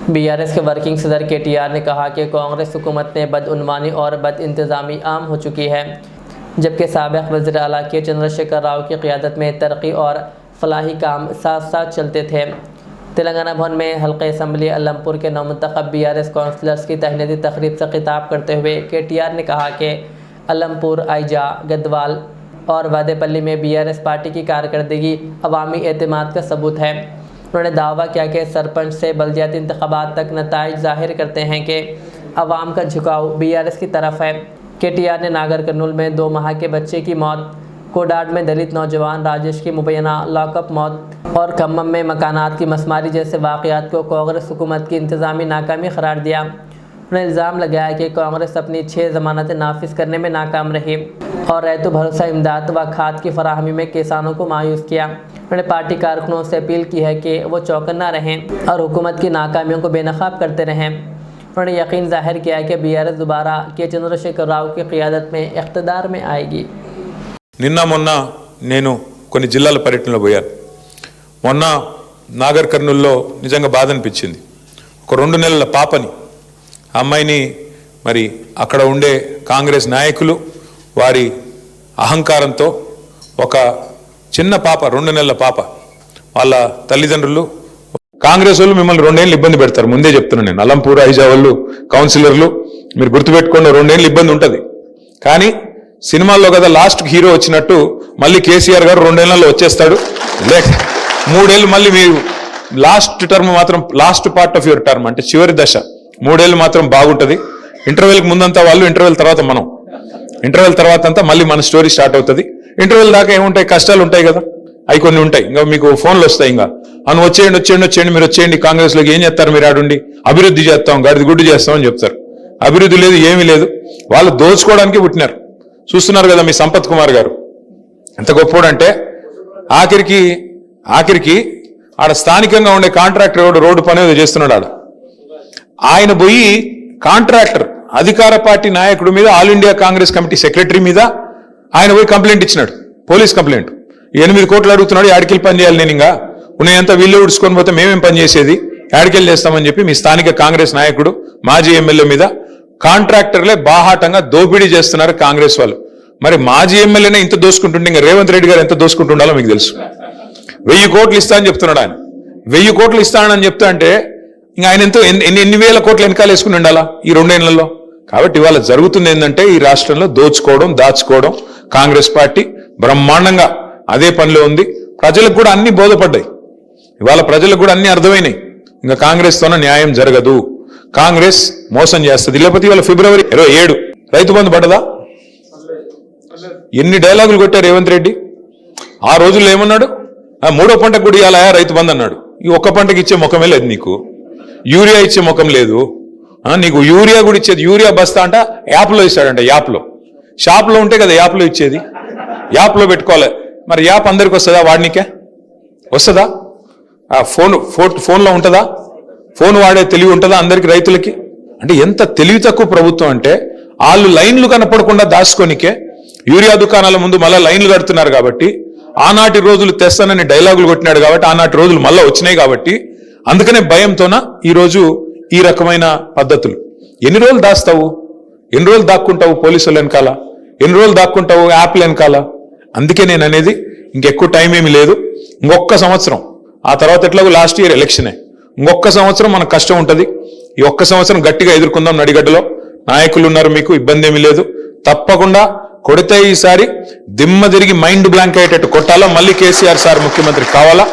BRS के working सदर KTR ने कहा कि कांग्रेस हुकूमत में बदउनवानी और बदइंतज़ामी आम हो चुकी है, जबकि साबिक़ वज़ीर आला के चंद्रशेखर राव की क़ियादत में तरक्की और फलाही काम साथ साथ चलते थे। तेलंगाना भवन में हल्के असम्बली अलमपुर के नवमुंतखब बीआरएस काउंसलर्स की तहनीती तकरीब से खिताब करते हुए केटीआर ने कहा कि अलमपुर, आइजा, गदवाल और वादेपल्ली में बीआरएस पार्टी की कारकर्दगी अवामी एतमाद का सबूत है। उन्होंने दावा किया कि सरपंच से बल्दियाती इंतखाबात तक नताइज जाहिर करते हैं कि अवाम का झुकाव बीआरएस की तरफ है। केटीआर ने नागर कर्नूल में 2 माह के बच्चे की मौत, कोडाड में दलित नौजवान राजेश की मुबैना लॉकअप मौत और खम्मम में मकानात की मसमारी जैसे वाक़यात को कांग्रेस हुकूमत की इंतज़ामी नाकामी करार दिया। उन्होंने इल्ज़ाम लगाया कि कांग्रेस अपनी 6 ज़मानतें नाफिज करने में नाकाम रही और रैतु भरोसा इमदाद व खाद की फराहमी में किसानों को मायूस किया। उन्होंने पार्टी कारकुनों से अपील की है कि वो चौकन्ना रहें और हुकूमत की नाकामियों को बेनकाब करते रहें। उन्होंने यकीन जाहिर किया कि बीआरएस दोबारा के चंद्रशेखर राव की क़ियादत में इक़्तिदार में आएगी। నిన్న మొన్న నేను కొన్ని జిల్లాల పర్యటనలో పోయాను. మొన్న నాగర్ కర్నూల్లో నిజంగా బాధ అనిపించింది. ఒక 2 నెలల పాపని అమ్మాయిని మరి అక్కడ ఉండే కాంగ్రెస్ నాయకులు వారి అహంకారంతో ఒక చిన్న పాప 2 నెలల పాప వాళ్ళ తల్లిదండ్రులు కాంగ్రెస్ వాళ్ళు మిమ్మల్ని 2 ఏళ్ళు ఇబ్బంది పెడతారు. ముందే చెప్తున్నాను నేను. అలంపూర్, ఐజా వాళ్ళు కౌన్సిలర్లు మీరు గుర్తుపెట్టుకోండి, 2 ఏళ్ళు ఇబ్బంది ఉంటుంది. కానీ సినిమాల్లో కదా లాస్ట్ హీరో వచ్చినట్టు మళ్ళీ కేసీఆర్ గారు 2 ఏళ్లలో వచ్చేస్తాడు. లేక 3 ఏళ్ళు మళ్ళీ మీరు లాస్ట్ టర్మ్ మాత్రం last part of your term అంటే చివరి దశ 3 ఏళ్ళు మాత్రం బాగుంటుంది. ఇంటర్వెల్కి ముందంతా వాళ్ళు, ఇంటర్వెల్ తర్వాత మనం, ఇంటర్వెల్ తర్వాత అంతా మళ్ళీ మన స్టోరీ స్టార్ట్ అవుతుంది. ఇంటర్వెల్ దాకా ఏముంటాయి, కష్టాలు ఉంటాయి కదా, అవి కొన్ని ఉంటాయి. ఇంకా మీకు ఫోన్లు వస్తాయి, ఇంకా అవును వచ్చేయండి మీరు వచ్చేయండి కాంగ్రెస్లోకి, ఏం చేస్తారు మీరు ఆడుండి, అభివృద్ధి చేస్తాం, గడిది గుడ్డు చేస్తామని చెప్తారు. అభివృద్ధి లేదు, ఏమీ లేదు. వాళ్ళు దోచుకోవడానికి పుట్టినారు. చూస్తున్నారు కదా మీ సంపత్ కుమార్ గారు ఎంత గొప్పోడంటే ఆఖరికి ఆడ స్థానికంగా ఉండే కాంట్రాక్టర్ ఎవడు రోడ్డు పని చేస్తున్నాడు. ఆయన పోయి కాంట్రాక్టర్ అధికార పార్టీ నాయకుడి మీద, all India Congress committee secretary మీద ఆయన పోయి కంప్లైంట్ ఇచ్చినాడు, పోలీస్ కంప్లైంట్. 8 కోట్లు అడుగుతున్నాడు, యాడికెళ్ళి పని చేయాలి, నేను ఇంకా ఉన్నాయంతా వీళ్ళు ఉడుచుకొని పోతే మేమేం పని చేసేది, యాడికెళ్ళి చేస్తామని చెప్పి మీ స్థానిక కాంగ్రెస్ నాయకుడు, మాజీ ఎమ్మెల్యే మీద కాంట్రాక్టర్లే బాహాటంగా దోపిడీ చేస్తున్నారు కాంగ్రెస్ వాళ్ళు. మరి మాజీ ఎమ్మెల్యేనే ఇంత దోసుకుంటుంటే ఇంకా రేవంత్ రెడ్డి గారు ఎంత దోసుకుంటుండాలో మీకు తెలుసు. 1000 కోట్లు ఇస్తా అని చెప్తున్నాడు ఆయన. 1000 కోట్లు ఇస్తానని చెప్తా అంటే ఇంకా ఆయన ఎంతో ఎన్ని వేల కోట్లు వెనకాల వేసుకుని ఉండాలా ఈ 2 ఏళ్లలో. కాబట్టి ఇవాళ జరుగుతుంది ఏంటంటే ఈ రాష్ట్రంలో దోచుకోవడం, దాచుకోవడం. కాంగ్రెస్ పార్టీ బ్రహ్మాండంగా అదే పనిలో ఉంది. ప్రజలకు కూడా అన్ని బోధపడ్డాయి, ఇవాళ ప్రజలకు కూడా అన్ని అర్థమైనాయి. ఇంకా కాంగ్రెస్తోనే న్యాయం జరగదు, కాంగ్రెస్ మోసం చేస్తుంది. లేకపోతే ఇవాళ ఫిబ్రవరి 27 రైతు బంధు పడ్డదా? ఎన్ని డైలాగులు కొట్టారు రేవంత్ రెడ్డి. ఆ రోజుల్లో ఏమన్నాడు, 3వ పంటకు కూడా ఇవ్వాలా రైతు బంధు అన్నాడు. ఈ ఒక్క పంటకి ఇచ్చే ముఖమే లేదు నీకు, యూరియా ఇచ్చే ముఖం లేదు నీకు. యూరియా కూడా ఇచ్చేది, యూరియా బస్తా అంట యాప్లో ఇస్తాడంట. యాప్లో, షాప్లో ఉంటే కదా యాప్లో ఇచ్చేది, యాప్లో పెట్టుకోవాలి. మరి యాప్ అందరికి వస్తుందా? వాడినికే వస్తుందా? ఫోన్లో ఉంటుందా? ఫోన్ వాడే తెలివి ఉంటుందా అందరికి, రైతులకి? అంటే ఎంత తెలివి తక్కువ ప్రభుత్వం అంటే వాళ్ళు లైన్లు కనపడకుండా దాచుకోనికే యూరియా దుకాణాల ముందు మళ్ళీ లైన్లు కడుతున్నారు. కాబట్టి ఆనాటి రోజులు తెస్తానని డైలాగులు కొట్టినాడు కాబట్టి ఆనాటి రోజులు మళ్ళీ వచ్చినాయి. కాబట్టి అందుకనే భయంతోన ఈరోజు ఈ రకమైన పద్ధతులు. ఎన్ని రోజులు దాస్తావు, ఎన్ని రోజులు దాక్కుంటావు పోలీసుల వెనకాల, ఎన్ని రోజులు దాక్కుంటావు యాప్ల వెనకాల? అందుకే నేను అనేది ఇంకెక్కువ టైం ఏమీ లేదు, ఇంకొక సంవత్సరం. ఆ తర్వాత ఎట్లాగో లాస్ట్ ఇయర్ ఎలక్షనే, ఇంకొక సంవత్సరం మనకు కష్టం ఉంటుంది. ఈ ఒక్క సంవత్సరం గట్టిగా ఎదుర్కొందాం. నడిగడ్డలో నాయకులు ఉన్నారు, మీకు ఇబ్బంది ఏమీ లేదు. తప్పకుండా కొడితే ఈసారి దిమ్మ తిరిగి మైండ్ బ్లాంక్ అయ్యేటట్టు కొట్టాలా. మళ్ళీ కేసీఆర్ సార్ ముఖ్యమంత్రి కావాలా.